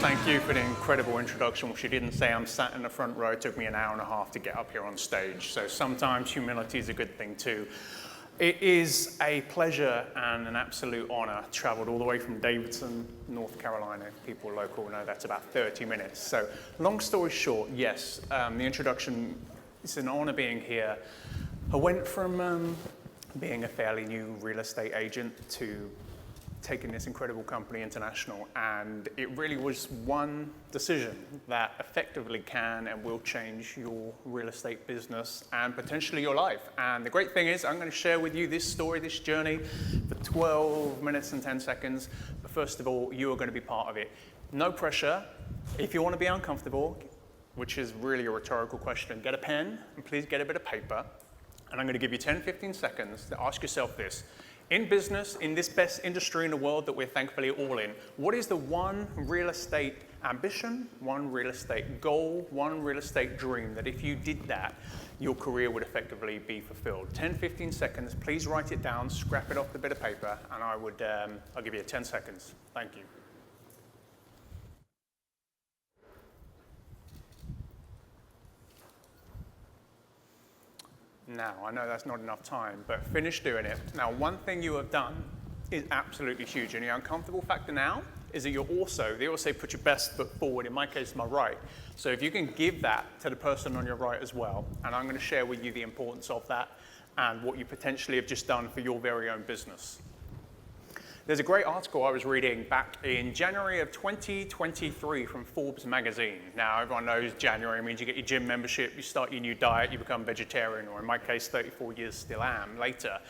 Thank you for the incredible introduction, which you didn't say. I'm sat in the front row. It took me an hour and a half to get up here on stage. So sometimes humility is a good thing too. It is a pleasure and an absolute honor. Traveled all the way from Davidson, North Carolina. People local know that's about 30 minutes. So long story short, yes, the introduction, it's an honor being here. I went from being a fairly new real estate agent to taking this incredible company international, and it really was one decision that effectively can and will change your real estate business and potentially your life. And the great thing is I'm going to share with you this story, this journey for 12 minutes and 10 seconds. But first of all, you are going to be part of it. No pressure. If you want to be uncomfortable, which is really a rhetorical question, get a pen and please get a bit of paper. And I'm going to give you 10-15 seconds to ask yourself this. In business, in this best industry in the world that we're thankfully all in, what is the one real estate ambition, one real estate goal, one real estate dream that if you did that, your career would effectively be fulfilled? 10-15 seconds, please write it down, scrap it off the bit of paper, and I'll give you 10 seconds. Thank you. Now, I know that's not enough time, but finish doing it. Now, one thing you have done is absolutely huge, and the uncomfortable factor now is that they always say put your best foot forward, in my case, my right. So if you can give that to the person on your right as well, and I'm going to share with you the importance of that and what you potentially have just done for your very own business. There's a great article I was reading back in January of 2023 from Forbes magazine. Now, everyone knows January means you get your gym membership, you start your new diet, you become vegetarian, or in my case, 34 years still am later.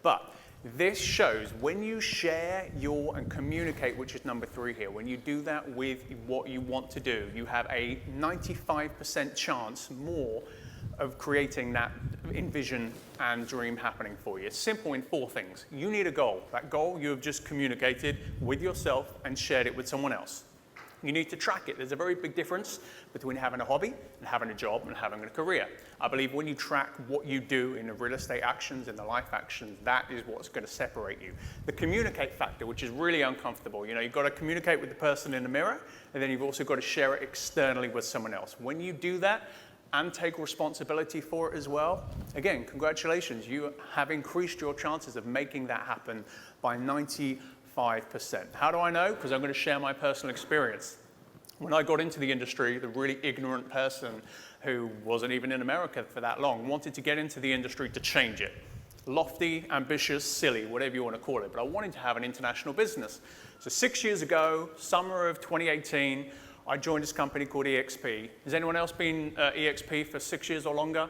But this shows when you share and communicate, which is number 3 here, when you do that with what you want to do, you have a 95% chance more of creating that envision and dream happening for you. It's simple in 4 things. You need a goal. That goal you have just communicated with yourself and shared it with someone else. You need to track it. There's a very big difference between having a hobby and having a job and having a career. I believe when you track what you do in the real estate actions, in the life actions, that is what's going to separate you. The communicate factor, which is really uncomfortable. You know, you've got to communicate with the person in the mirror, and then you've also got to share it externally with someone else. When you do that, and take responsibility for it as well, again, congratulations, you have increased your chances of making that happen by 95%. How do I know? Because I'm going to share my personal experience. When I got into the industry, the really ignorant person who wasn't even in America for that long wanted to get into the industry to change it. Lofty, ambitious, silly, whatever you want to call it, but I wanted to have an international business. So 6 years ago, summer of 2018, I joined this company called EXP. Has anyone else been EXP for 6 years or longer?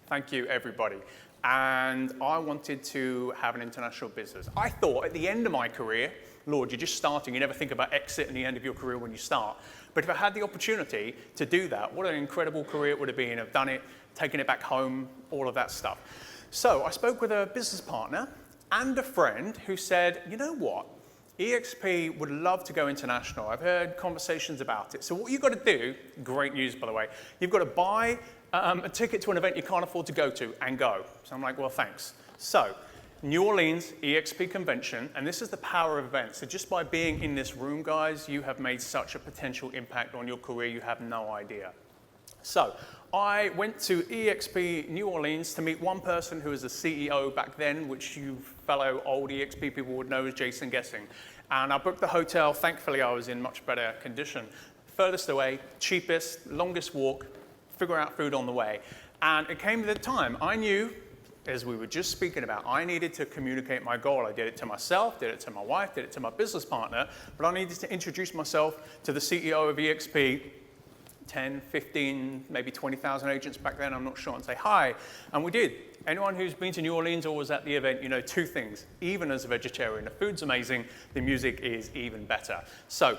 Thank you, everybody. And I wanted to have an international business. I thought at the end of my career, Lord, you're just starting. You never think about exit and the end of your career when you start. But if I had the opportunity to do that, what an incredible career it would have been. I've done it, taken it back home, all of that stuff. So I spoke with a business partner and a friend who said, you know what? EXP would love to go international. I've heard conversations about it. So what you've got to do, great news by the way, you've got to buy a ticket to an event you can't afford to go to and go. So I'm like, well, thanks. So New Orleans EXP convention, and this is the power of events. So just by being in this room, guys, you have made such a potential impact on your career, you have no idea. So I went to EXP New Orleans to meet one person who was the CEO back then, which you fellow old EXP people would know as Jason Gessing. And I booked the hotel. Thankfully, I was in much better condition. Furthest away, cheapest, longest walk, figure out food on the way. And it came to the time I knew, as we were just speaking about, I needed to communicate my goal. I did it to myself, did it to my wife, did it to my business partner, but I needed to introduce myself to the CEO of EXP, 10, 15, maybe 20,000 agents back then, I'm not sure, and say hi. And we did. Anyone who's been to New Orleans or was at the event, you know 2 things. Even as a vegetarian, the food's amazing, the music is even better. So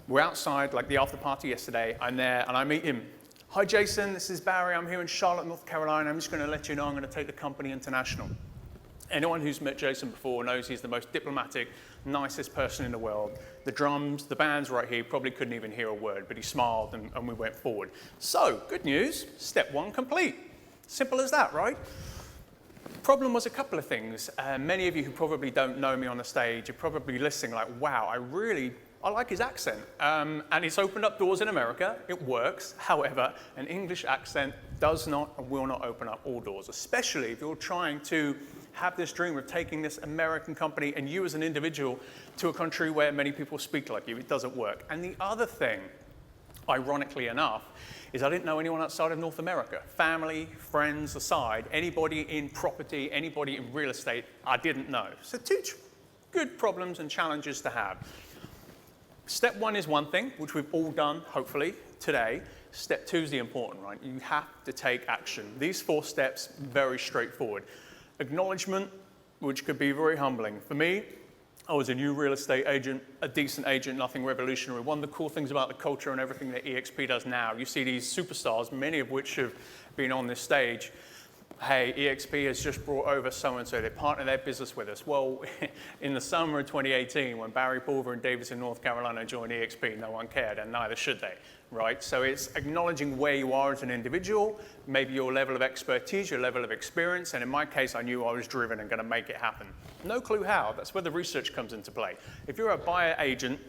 we're outside, like the after party yesterday. I'm there and I meet him. Hi Jason, this is Barry. I'm here in Charlotte, North Carolina. I'm just going to let you know I'm going to take the company international. Anyone who's met Jason before knows he's the most diplomatic, nicest person in the world. The drums, the band's right here, probably couldn't even hear a word, but he smiled and we went forward. So, good news, step 1 complete. Simple as that, right? Problem was a couple of things. Many of you who probably don't know me on the stage are probably listening like, wow, I like his accent. And it's opened up doors in America. It works. However, an English accent does not and will not open up all doors, especially if you're trying to have this dream of taking this American company and you as an individual to a country where many people speak like you. It doesn't work. And the other thing, ironically enough, is I didn't know anyone outside of North America. Family, friends aside, anybody in property, anybody in real estate, I didn't know. So two good problems and challenges to have. Step one is one thing, which we've all done, hopefully, today. Step two is the important, right? You have to take action. These 4 steps, very straightforward. Acknowledgement, which could be very humbling. For me, I was a new real estate agent, a decent agent, nothing revolutionary. One of the cool things about the culture and everything that EXP does now, you see these superstars, many of which have been on this stage. Hey, EXP has just brought over so-and-so, they partner their business with us. Well, in the summer of 2018, when Barry Pulver and Davidson, North Carolina joined EXP, no one cared, and neither should they, right? So it's acknowledging where you are as an individual, maybe your level of expertise, your level of experience, and in my case, I knew I was driven and gonna make it happen. No clue how, that's where the research comes into play. If you're a buyer agent,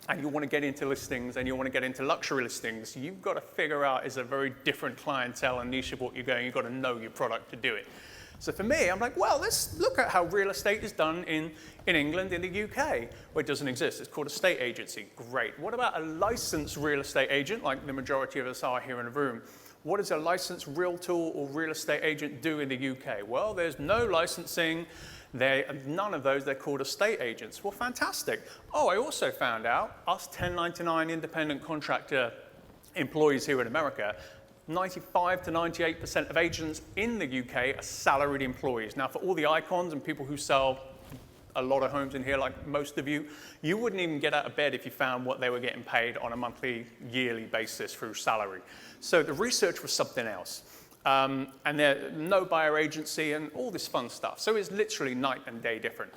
and you want to get into listings and you want to get into luxury listings, you've got to figure out it's a very different clientele and niche of what you're going. You've got to know your product to do it. So for me, I'm like, well, let's look at how real estate is done in England, in the UK, where it doesn't exist. It's called a state agency. Great. What about a licensed real estate agent, like the majority of us are here in the room? What does a licensed realtor or real estate agent do in the UK? Well, there's no licensing. None of those, they're called estate agents. Well, fantastic. Oh, I also found out, us 1099 independent contractor employees here in America, 95 to 98% of agents in the UK are salaried employees. Now, for all the icons and people who sell a lot of homes in here, like most of you, you wouldn't even get out of bed if you found what they were getting paid on a monthly, yearly basis through salary. So the research was something else. And there no buyer agency and all this fun stuff. So it's literally night and day different.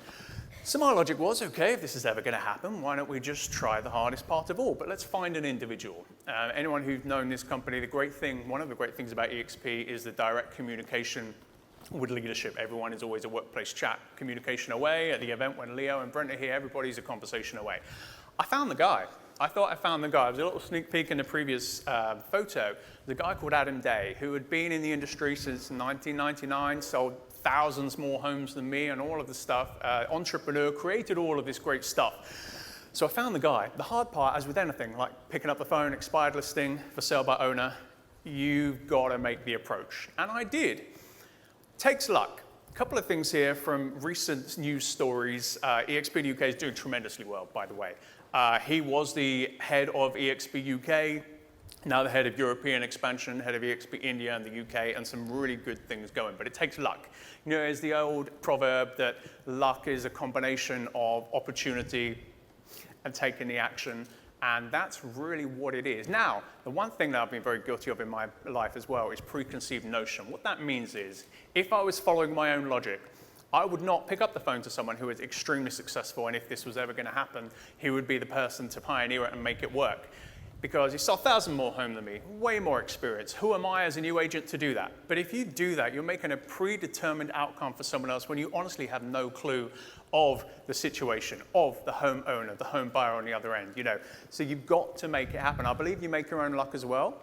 So my logic was, okay, if this is ever going to happen, why don't we just try the hardest part of all? But let's find an individual. Anyone who's known this company, one of the great things about EXP is the direct communication with leadership. Everyone is always a workplace chat communication away. At the event when Leo and Brent are here, everybody's a conversation away. I found the guy. I thought I found the guy. It was a little sneak peek in the previous photo. The guy called Adam Day, who had been in the industry since 1999, sold thousands more homes than me and all of the stuff, entrepreneur, created all of this great stuff. So I found the guy. The hard part, as with anything, like picking up the phone, expired listing, for sale by owner, you've got to make the approach. And I did. Takes luck. A couple of things here from recent news stories. EXP UK is doing tremendously well, by the way. He was the head of EXP UK, now the head of European expansion, head of EXP India and the UK, and some really good things going, but it takes luck. You know, there's the old proverb that luck is a combination of opportunity and taking the action, and that's really what it is. Now, the one thing that I've been very guilty of in my life as well is preconceived notion. What that means is, if I was following my own logic, I would not pick up the phone to someone who is extremely successful, and if this was ever going to happen, he would be the person to pioneer it and make it work. Because he sold 1,000 more homes than me, way more experience. Who am I as a new agent to do that? But if you do that, you're making a predetermined outcome for someone else when you honestly have no clue of the situation, of the home owner, the home buyer on the other end, you know. So you've got to make it happen. I believe you make your own luck as well.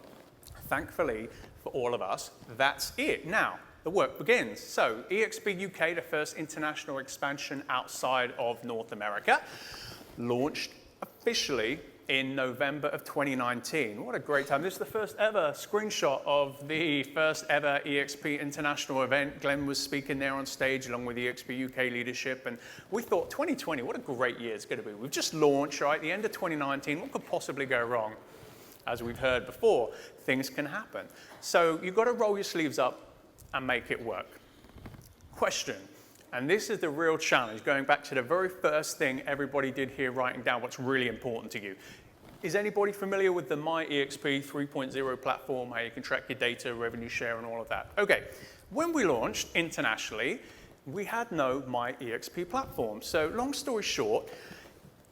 Thankfully, for all of us, that's it. Now, the work begins. So EXP UK, the first international expansion outside of North America, launched officially in November of 2019. What a great time. This is the first ever screenshot of the first ever EXP international event. Glenn was speaking there on stage along with the EXP UK leadership. And we thought 2020, what a great year it's going to be. We've just launched, right, the end of 2019. What could possibly go wrong? As we've heard before, things can happen. So you've got to roll your sleeves up and make it work. Question. And this is the real challenge, going back to the very first thing everybody did here, writing down what's really important to you. Is anybody familiar with the My EXP 3.0 platform, how you can track your data, revenue share, and all of that? Okay, when we launched internationally, we had no My EXP platform. So long story short,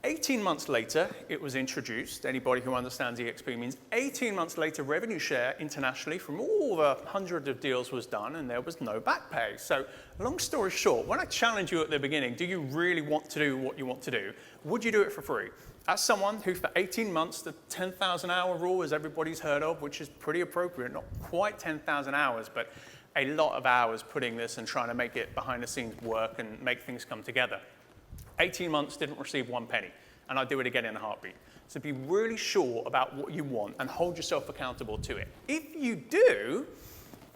18 months later, it was introduced. Anybody who understands EXP means 18 months later, revenue share internationally from all the hundreds of deals was done, and there was no back pay. So long story short, when I challenge you at the beginning, do you really want to do what you want to do? Would you do it for free? as someone who for 18 months, the 10,000 hour rule, as everybody's heard of, which is pretty appropriate, not quite 10,000 hours, but a lot of hours putting this and trying to make it behind the scenes work and make things come together. 18 months, didn't receive 1 penny, and I'd do it again in a heartbeat. So be really sure about what you want and hold yourself accountable to it. If you do,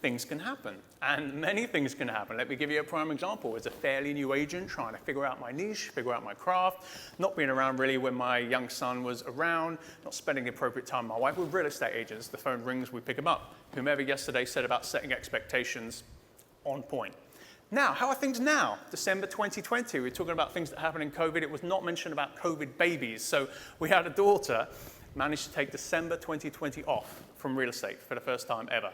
things can happen, and many things can happen. Let me give you a prime example. As a fairly new agent, trying to figure out my niche, figure out my craft, not being around really when my young son was around, not spending the appropriate time with my wife. With real estate agents, the phone rings, we pick them up. Whomever yesterday said about setting expectations, on point. Now, how are things now? December 2020, we're talking about things that happened in COVID. It was not mentioned about COVID babies. So we had a daughter, managed to take December 2020 off from real estate for the first time ever.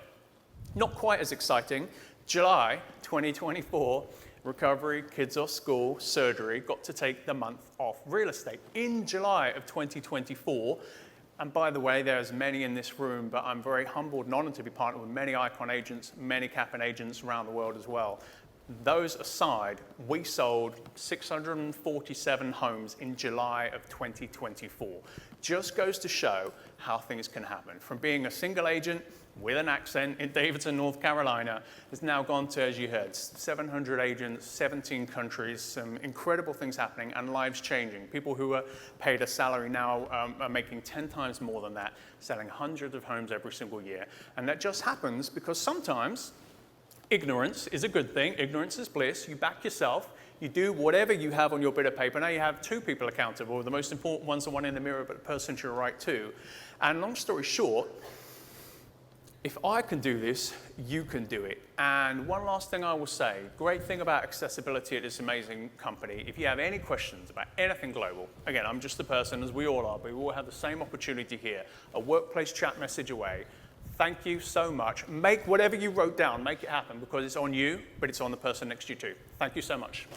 Not quite as exciting. July 2024, recovery, kids off school, surgery, got to take the month off real estate. In July of 2024, and by the way, there's many in this room, but I'm very humbled and honored to be partnered with many Icon agents, many Kaplan agents around the world as well. Those aside, we sold 647 homes in July of 2024. Just goes to show how things can happen. From being a single agent with an accent in Davidson, North Carolina, has now gone to, as you heard, 700 agents, 17 countries, some incredible things happening and lives changing. People who are paid a salary now are making 10 times more than that, selling hundreds of homes every single year. And that just happens because sometimes ignorance is a good thing. Ignorance is bliss. You back yourself. You do whatever you have on your bit of paper. Now you have 2 people accountable. The most important one's the one in the mirror, but the person to your right too. And long story short, if I can do this, you can do it. And one last thing I will say, great thing about accessibility at this amazing company, if you have any questions about anything global, again, I'm just a person, as we all are, but we all have the same opportunity here, a workplace chat message away. Thank you so much. Make whatever you wrote down, make it happen, because it's on you, but it's on the person next to you too. Thank you so much.